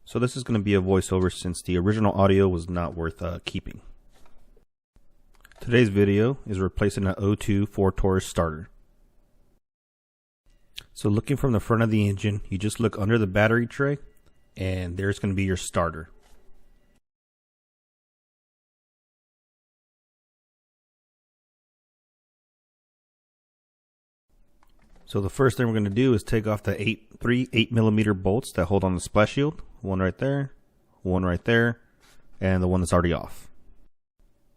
So this is going to be a voiceover since the original audio was not worth keeping. Today's video is replacing an '02 Ford Taurus starter. So looking from the front of the engine, you just look under the battery tray and there's going to be your starter. So the first thing we're going to do is take off the three 8mm bolts that hold on the splash shield. One right there, and the one that's already off.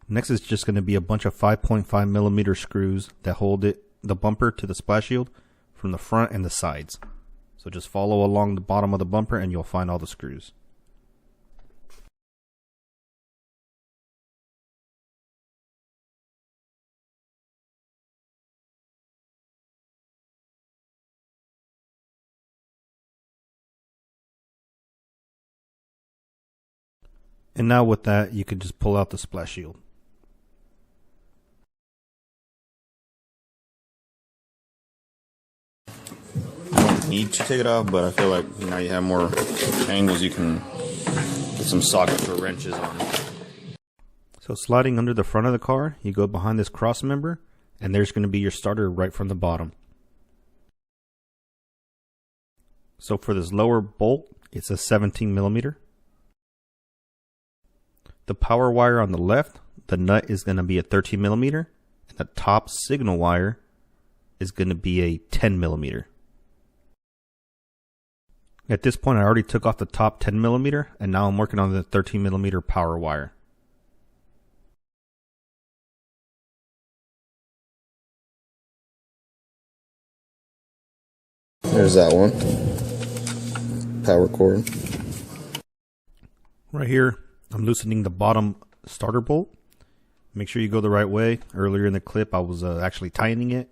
Next is just going to be a bunch of 5.5mm screws that hold the bumper to the splash shield from the front and the sides. So just follow along the bottom of the bumper and you'll find all the screws. And now with that, you can just pull out the splash shield. You don't need to take it off, but I feel like now you have more angles, you can get some sockets or wrenches on it. So sliding under the front of the car, you go behind this cross member, and there's going to be your starter right from the bottom. So for this lower bolt, it's a 17mm. The power wire on the left, the nut is going to be a 13mm, and the top signal wire is going to be a 10mm. At this point, I already took off the top 10mm, and now I'm working on the 13mm power wire. There's that one. Power cord. Right here, I'm loosening the bottom starter bolt. Make sure you go the right way. Earlier in the clip, I was actually tightening it.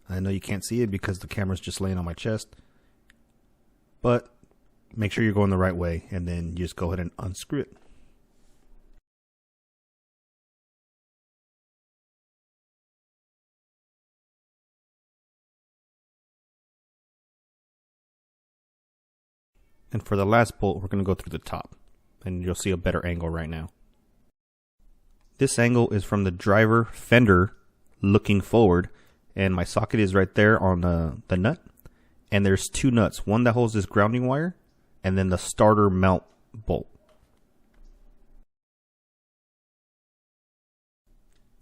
I know you can't see it because the camera's just laying on my chest. But make sure you're going the right way, and then you just go ahead and unscrew it. And for the last bolt, we're going to go through the top, and you'll see a better angle right now. This angle is from the driver fender looking forward, and my socket is right there on the nut. And there's two nuts, one that holds this grounding wire, and then the starter mount bolt.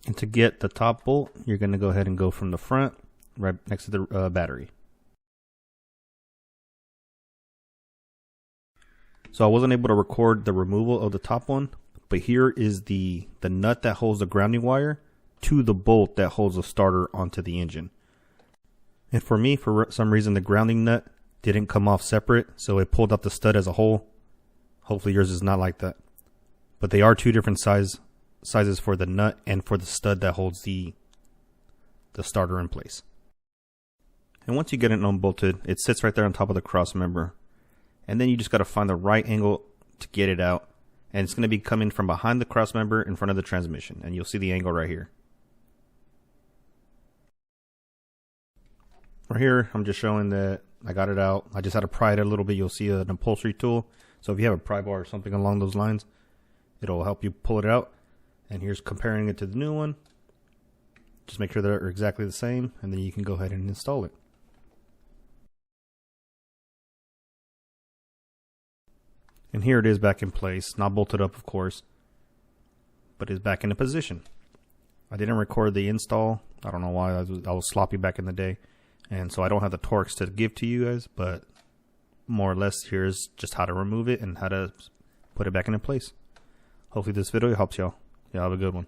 And to get the top bolt, you're going to go ahead and go from the front, right next to the battery. So I wasn't able to record the removal of the top one, but here is the nut that holds the grounding wire to the bolt that holds the starter onto the engine. And for me, for some reason, the grounding nut didn't come off separate, so it pulled up the stud as a whole. Hopefully yours is not like that. But they are two different sizes for the nut and for the stud that holds the starter in place. And once you get it unbolted, it sits right there on top of the cross member. And then you just got to find the right angle to get it out. And it's going to be coming from behind the cross member in front of the transmission. And you'll see the angle right here. Right here, I'm just showing that I got it out. I just had to pry it a little bit. You'll see an upholstery tool. So if you have a pry bar or something along those lines, it'll help you pull it out. And here's comparing it to the new one. Just make sure they're exactly the same. And then you can go ahead and install it. And here it is back in place, not bolted up of course, but it's back into position. I didn't record the install. I don't know why, I was sloppy back in the day. And so I don't have the torques to give to you guys, but more or less here's just how to remove it and how to put it back into place. Hopefully this video helps y'all. Y'all have a good one.